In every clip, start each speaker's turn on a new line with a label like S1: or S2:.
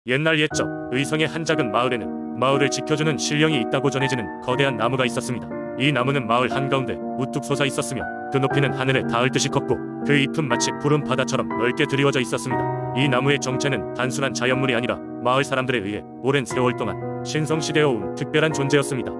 S1: 옛날 옛적 의성의 한 작은 마을에는 마을을 지켜주는 신령이 있다고 전해지는 거대한 나무가 있었습니다. 이 나무는 마을 한가운데 우뚝 솟아 있었으며 그 높이는 하늘에 닿을 듯이 컸고 그 잎은 마치 푸른 바다처럼 넓게 드리워져 있었습니다. 이 나무의 정체는 단순한 자연물이 아니라 마을 사람들에 의해 오랜 세월 동안 신성시되어 온 특별한 존재였습니다.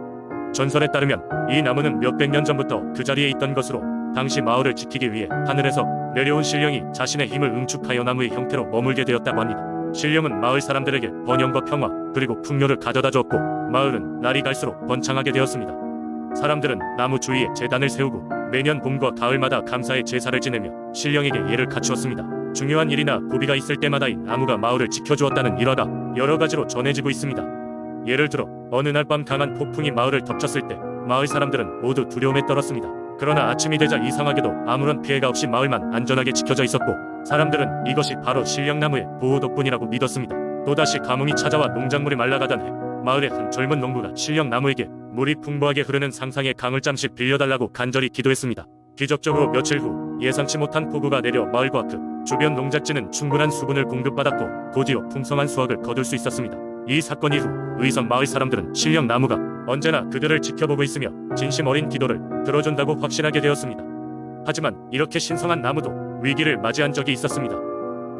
S1: 전설에 따르면 이 나무는 몇백 년 전부터 그 자리에 있던 것으로 당시 마을을 지키기 위해 하늘에서 내려온 신령이 자신의 힘을 응축하여 나무의 형태로 머물게 되었다고 합니다. 신령은 마을 사람들에게 번영과 평화 그리고 풍요를 가져다 주었고 마을은 날이 갈수록 번창하게 되었습니다. 사람들은 나무 주위에 제단을 세우고 매년 봄과 가을마다 감사의 제사를 지내며 신령에게 예를 갖추었습니다. 중요한 일이나 고비가 있을 때마다 이 나무가 마을을 지켜주었다는 일화가 여러 가지로 전해지고 있습니다. 예를 들어 어느 날 밤 강한 폭풍이 마을을 덮쳤을 때 마을 사람들은 모두 두려움에 떨었습니다. 그러나 아침이 되자 이상하게도 아무런 피해가 없이 마을만 안전하게 지켜져 있었고 사람들은 이것이 바로 신령나무의 보호 덕분이라고 믿었습니다. 또다시 가뭄이 찾아와 농작물이 말라가던 해 마을의 한 젊은 농부가 신령나무에게 물이 풍부하게 흐르는 상상의 강을 잠시 빌려달라고 간절히 기도했습니다. 기적적으로 며칠 후 예상치 못한 폭우가 내려 마을과 그 주변 농작지는 충분한 수분을 공급받았고 곧이어 풍성한 수확을 거둘 수 있었습니다. 이 사건 이후 의성 마을 사람들은 신령나무가 언제나 그들을 지켜보고 있으며 진심 어린 기도를 들어준다고 확신하게 되었습니다. 하지만 이렇게 신성한 나무도 위기를 맞이한 적이 있었습니다.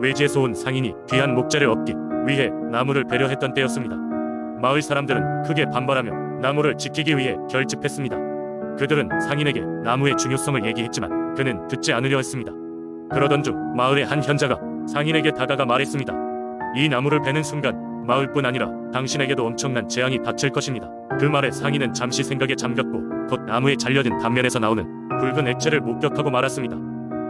S1: 외지에서 온 상인이 귀한 목재를 얻기 위해 나무를 배려했던 때였습니다. 마을 사람들은 크게 반발하며 나무를 지키기 위해 결집했습니다. 그들은 상인에게 나무의 중요성을 얘기했지만 그는 듣지 않으려 했습니다. 그러던 중 마을의 한 현자가 상인에게 다가가 말했습니다. 이 나무를 베는 순간 마을뿐 아니라 당신에게도 엄청난 재앙이 닥칠 것입니다. 그 말에 상인은 잠시 생각에 잠겼고 곧 나무에 잘려진 단면에서 나오는 붉은 액체를 목격하고 말았습니다.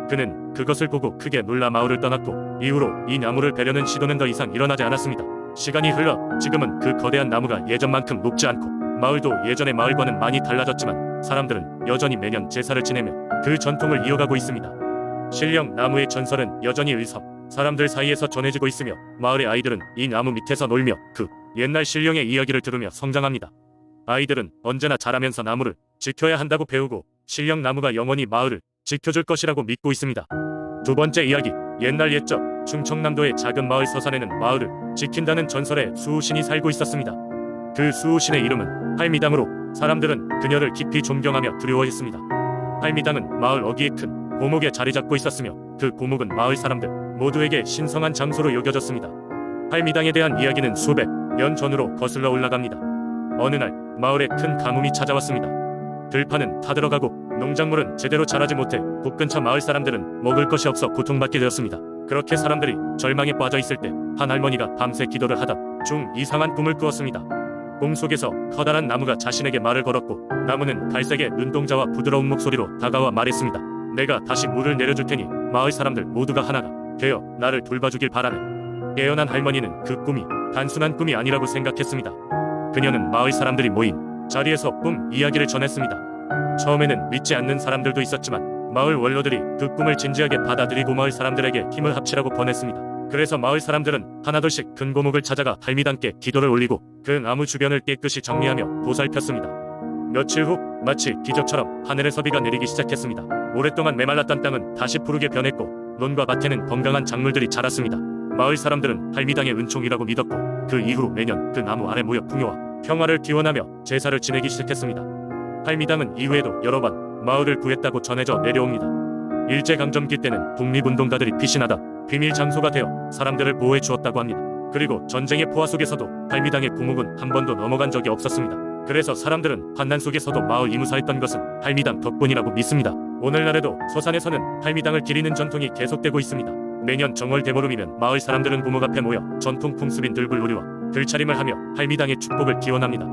S1: 그는 그것을 보고 크게 놀라 마을을 떠났고 이후로 이 나무를 베려는 시도는 더 이상 일어나지 않았습니다. 시간이 흘러 지금은 그 거대한 나무가 예전만큼 높지 않고 마을도 예전의 마을과는 많이 달라졌지만 사람들은 여전히 매년 제사를 지내며 그 전통을 이어가고 있습니다. 신령 나무의 전설은 여전히 의성 사람들 사이에서 전해지고 있으며 마을의 아이들은 이 나무 밑에서 놀며 그 옛날 신령의 이야기를 들으며 성장합니다. 아이들은 언제나 자라면서 나무를 지켜야 한다고 배우고 신령 나무가 영원히 마을을 지켜줄 것이라고 믿고 있습니다. 두 번째 이야기, 옛날 옛적 충청남도의 작은 마을 서산에는 마을을 지킨다는 전설의 수우신이 살고 있었습니다. 그 수우신의 이름은 할미당으로 사람들은 그녀를 깊이 존경하며 두려워했습니다. 할미당은 마을 어귀의 큰 고목에 자리 잡고 있었으며 그 고목은 마을 사람들 모두에게 신성한 장소로 여겨졌습니다. 할미당에 대한 이야기는 수백 년 전으로 거슬러 올라갑니다. 어느 날 마을에 큰 가뭄이 찾아왔습니다. 들판은 타들어가고 농작물은 제대로 자라지 못해 곧 근처 마을 사람들은 먹을 것이 없어 고통받게 되었습니다. 그렇게 사람들이 절망에 빠져 있을 때 한 할머니가 밤새 기도를 하던 중 이상한 꿈을 꾸었습니다. 꿈 속에서 커다란 나무가 자신에게 말을 걸었고 나무는 갈색의 눈동자와 부드러운 목소리로 다가와 말했습니다. 내가 다시 물을 내려줄 테니 마을 사람들 모두가 하나가 되어 나를 돌봐주길 바라네. 깨어난 할머니는 그 꿈이 단순한 꿈이 아니라고 생각했습니다. 그녀는 마을 사람들이 모인 자리에서 꿈 이야기를 전했습니다. 처음에는 믿지 않는 사람들도 있었지만 마을 원로들이 그 꿈을 진지하게 받아들이고 마을 사람들에게 힘을 합치라고 권했습니다. 그래서 마을 사람들은 하나둘씩 큰 고목을 찾아가 할미당께 기도를 올리고 그 나무 주변을 깨끗이 정리하며 보살폈습니다. 며칠 후 마치 기적처럼 하늘에서 비가 내리기 시작했습니다. 오랫동안 메말랐던 땅은 다시 푸르게 변했고 논과 밭에는 건강한 작물들이 자랐습니다. 마을 사람들은 할미당의 은총이라고 믿었고 그 이후 매년 그 나무 아래 모여 풍요와 평화를 기원하며 제사를 지내기 시작했습니다. 할미당은 이후에도 여러 번 마을을 구했다고 전해져 내려옵니다. 일제강점기 때는 독립운동가들이 피신하다 비밀 장소가 되어 사람들을 보호해 주었다고 합니다. 그리고 전쟁의 포화 속에서도 할미당의 고목은 한 번도 넘어간 적이 없었습니다. 그래서 사람들은 환난 속에서도 마을 이무사했던 것은 할미당 덕분이라고 믿습니다. 오늘날에도 서산에서는 할미당을 기리는 전통이 계속되고 있습니다. 매년 정월 대보름이면 마을 사람들은 고목 앞에 모여 전통 풍습인 들불놀이와 들차림을 하며 할미당의 축복을 기원합니다.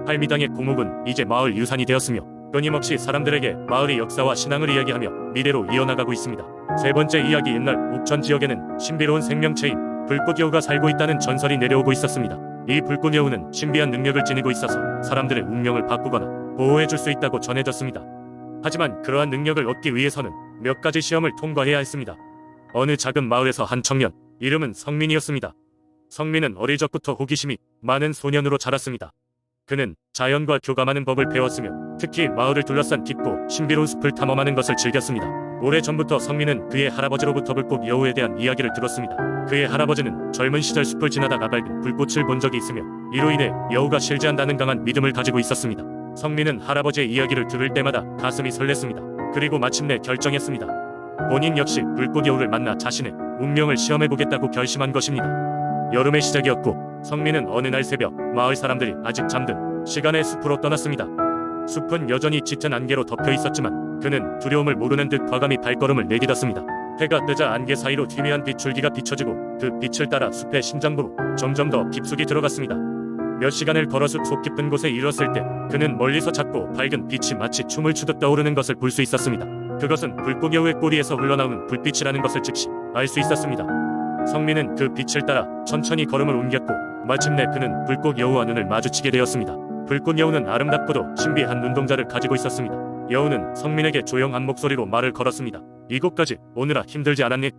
S1: 할미당의 고목은 이제 마을 유산이 되었으며 끊임없이 사람들에게 마을의 역사와 신앙을 이야기하며 미래로 이어나가고 있습니다. 세 번째 이야기, 옛날 옥천 지역에는 신비로운 생명체인 불꽃여우가 살고 있다는 전설이 내려오고 있었습니다. 이 불꽃여우는 신비한 능력을 지니고 있어서 사람들의 운명을 바꾸거나 보호해줄 수 있다고 전해졌습니다. 하지만 그러한 능력을 얻기 위해서는 몇 가지 시험을 통과해야 했습니다. 어느 작은 마을에서 한 청년, 이름은 성민이었습니다. 성민은 어릴 적부터 호기심이 많은 소년으로 자랐습니다. 그는 자연과 교감하는 법을 배웠으며 특히 마을을 둘러싼 깊고 신비로운 숲을 탐험하는 것을 즐겼습니다. 오래전부터 성민은 그의 할아버지로부터 불꽃 여우에 대한 이야기를 들었습니다. 그의 할아버지는 젊은 시절 숲을 지나다가 밝은 불꽃을 본 적이 있으며 이로 인해 여우가 실제한다는 강한 믿음을 가지고 있었습니다. 성민은 할아버지의 이야기를 들을 때마다 가슴이 설렜습니다. 그리고 마침내 결정했습니다. 본인 역시 불꽃 여우를 만나 자신의 운명을 시험해보겠다고 결심한 것입니다. 여름의 시작이었고 성민은 어느 날 새벽 마을 사람들이 아직 잠든 시간에 숲으로 떠났습니다. 숲은 여전히 짙은 안개로 덮여 있었지만 그는 두려움을 모르는 듯 과감히 발걸음을 내딛었습니다. 해가 뜨자 안개 사이로 희미한 빛줄기가 비춰지고 그 빛을 따라 숲의 심장부로 점점 더 깊숙이 들어갔습니다. 몇 시간을 걸어 숲 속 깊은 곳에 이르렀을 때 그는 멀리서 작고 밝은 빛이 마치 춤을 추듯 떠오르는 것을 볼 수 있었습니다. 그것은 불꽃 여우의 꼬리에서 흘러나오는 불빛이라는 것을 즉시 알 수 있었습니다. 성민은 그 빛을 따라 천천히 걸음을 옮겼고 마침내 그는 불꽃 여우와 눈을 마주치게 되었습니다. 불꽃 여우는 아름답고도 신비한 눈동자를 가지고 있었습니다. 여우는 성민에게 조용한 목소리로 말을 걸었습니다. 이곳까지 오느라 힘들지 않았니?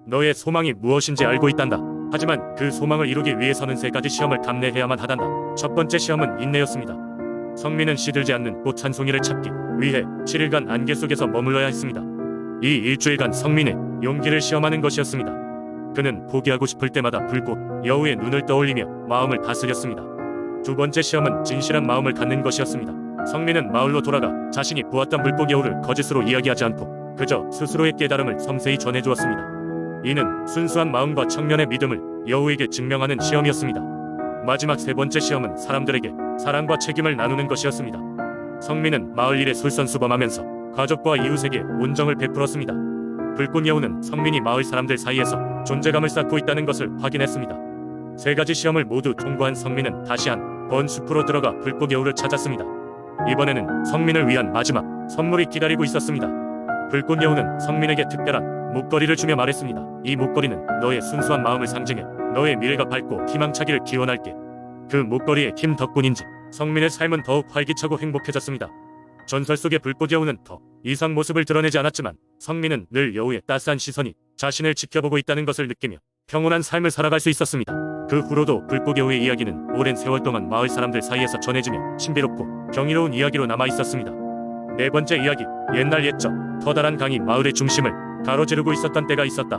S1: 너의 소망이 무엇인지 알고 있단다. 하지만 그 소망을 이루기 위해서는 3가지 시험을 감내해야만 하단다. 첫 번째 시험은 인내였습니다. 성민은 시들지 않는 꽃 한 송이를 찾기 위해 7일간 안개 속에서 머물러야 했습니다. 이 일주일간 성민의 용기를 시험하는 것이었습니다. 그는 포기하고 싶을 때마다 불꽃 여우의 눈을 떠올리며 마음을 다스렸습니다. 두 번째 시험은 진실한 마음을 갖는 것이었습니다. 성민은 마을로 돌아가 자신이 보았던 불꽃 여우를 거짓으로 이야기하지 않고 그저 스스로의 깨달음을 섬세히 전해주었습니다. 이는 순수한 마음과 청년의 믿음을 여우에게 증명하는 시험이었습니다. 마지막 3번째 시험은 사람들에게 사랑과 책임을 나누는 것이었습니다. 성민은 마을 일에 솔선수범하면서 가족과 이웃에게 온정을 베풀었습니다. 불꽃 여우는 성민이 마을 사람들 사이에서 존재감을 쌓고 있다는 것을 확인했습니다. 3가지 시험을 모두 통과한 성민은 다시 한 번 숲으로 들어가 불꽃 여우를 찾았습니다. 이번에는 성민을 위한 마지막 선물이 기다리고 있었습니다. 불꽃 여우는 성민에게 특별한 목걸이를 주며 말했습니다. 이 목걸이는 너의 순수한 마음을 상징해 너의 미래가 밝고 희망차기를 기원할게. 그 목걸이의 힘 덕분인지 성민의 삶은 더욱 활기차고 행복해졌습니다. 전설 속의 불꽃 여우는 더 이상 모습을 드러내지 않았지만 성민은 늘 여우의 따스한 시선이 자신을 지켜보고 있다는 것을 느끼며 평온한 삶을 살아갈 수 있었습니다. 그 후로도 불꽃 여우의 이야기는 오랜 세월 동안 마을 사람들 사이에서 전해지며 신비롭고 경이로운 이야기로 남아 있었습니다. 4번째 이야기. 옛날 옛적 커다란 강이 마을의 중심을 가로지르고 있었던 때가 있었다.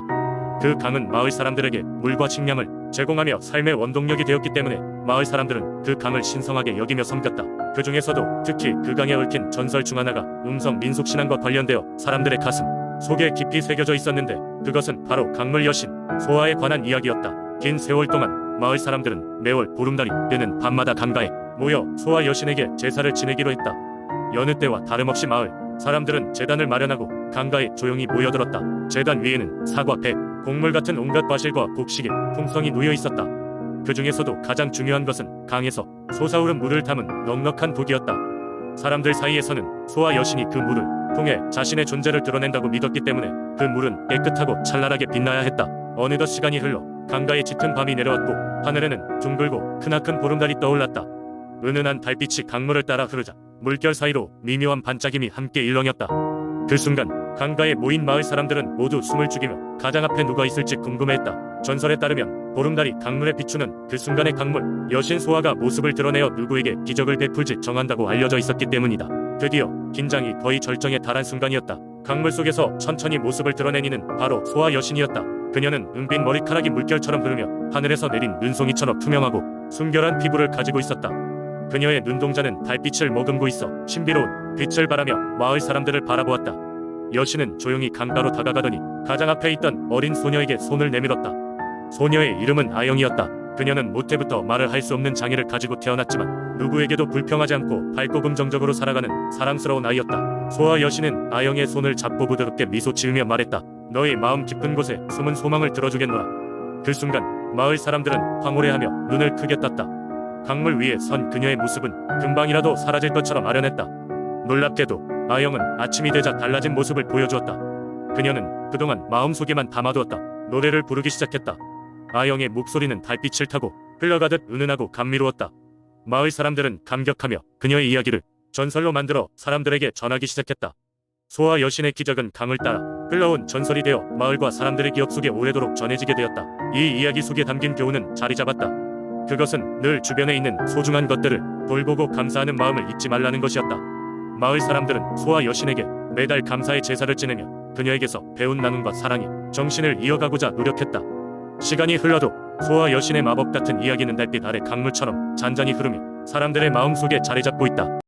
S1: 그 강은 마을 사람들에게 물과 식량을 제공하며 삶의 원동력이 되었기 때문에 마을 사람들은 그 강을 신성하게 여기며 섬겼다. 그 중에서도 특히 그 강에 얽힌 전설 중 하나가 음성 민속신앙과 관련되어 사람들의 가슴 속에 깊이 새겨져 있었는데 그것은 바로 강물 여신 소아에 관한 이야기였다. 긴 세월 동안 마을 사람들은 매월 보름달이 되는 밤마다 강가에 모여 소아 여신에게 제사를 지내기로 했다. 여느 때와 다름없이 마을 사람들은 제단을 마련하고 강가에 조용히 모여들었다. 제단 위에는 사과, 배, 곡물 같은 온갖 과실과 곡식의 풍성이 놓여 있었다. 그 중에서도 가장 중요한 것은 강에서 솟아오른 물을 담은 넉넉한 북이었다. 사람들 사이에서는 소아 여신이 그 물을 통해 자신의 존재를 드러낸다고 믿었기 때문에 그 물은 깨끗하고 찬란하게 빛나야 했다. 어느덧 시간이 흘러 강가에 짙은 밤이 내려왔고 하늘에는 둥글고 크나큰 보름달이 떠올랐다. 은은한 달빛이 강물을 따라 흐르자 물결 사이로 미묘한 반짝임이 함께 일렁였다. 그 순간 강가에 모인 마을 사람들은 모두 숨을 죽이며 가장 앞에 누가 있을지 궁금해했다. 전설에 따르면 보름달이 강물에 비추는 그 순간의 강물 여신 소아가 모습을 드러내어 누구에게 기적을 베풀지 정한다고 알려져 있었기 때문이다. 드디어 긴장이 거의 절정에 달한 순간이었다. 강물 속에서 천천히 모습을 드러낸 이는 바로 소아 여신이었다. 그녀는 은빛 머리카락이 물결처럼 흐르며 하늘에서 내린 눈송이처럼 투명하고 순결한 피부를 가지고 있었다. 그녀의 눈동자는 달빛을 머금고 있어 신비로운 빛을 발하며 마을 사람들을 바라보았다. 여신은 조용히 강가로 다가가더니 가장 앞에 있던 어린 소녀에게 손을 내밀었다. 소녀의 이름은 아영이었다. 그녀는 모태부터 말을 할 수 없는 장애를 가지고 태어났지만 누구에게도 불평하지 않고 밝고 긍정적으로 살아가는 사랑스러운 아이였다. 소아 여신은 아영의 손을 잡고 부드럽게 미소 지으며 말했다. 너의 마음 깊은 곳에 숨은 소망을 들어주겠노라. 그 순간 마을 사람들은 황홀해하며 눈을 크게 떴다. 강물 위에 선 그녀의 모습은 금방이라도 사라질 것처럼 아련했다. 놀랍게도 아영은 아침이 되자 달라진 모습을 보여주었다. 그녀는 그동안 마음속에만 담아두었다. 노래를 부르기 시작했다. 아영의 목소리는 달빛을 타고 흘러가듯 은은하고 감미로웠다. 마을 사람들은 감격하며 그녀의 이야기를 전설로 만들어 사람들에게 전하기 시작했다. 소아 여신의 기적은 강을 따라 흘러온 전설이 되어 마을과 사람들의 기억 속에 오래도록 전해지게 되었다. 이 이야기 속에 담긴 교훈은 자리 잡았다. 그것은 늘 주변에 있는 소중한 것들을 돌보고 감사하는 마음을 잊지 말라는 것이었다. 마을 사람들은 소아 여신에게 매달 감사의 제사를 지내며 그녀에게서 배운 나눔과 사랑이 정신을 이어가고자 노력했다. 시간이 흘러도 소와 여신의 마법 같은 이야기는 달빛 아래 강물처럼 잔잔히 흐르며 사람들의 마음속에 자리 잡고 있다.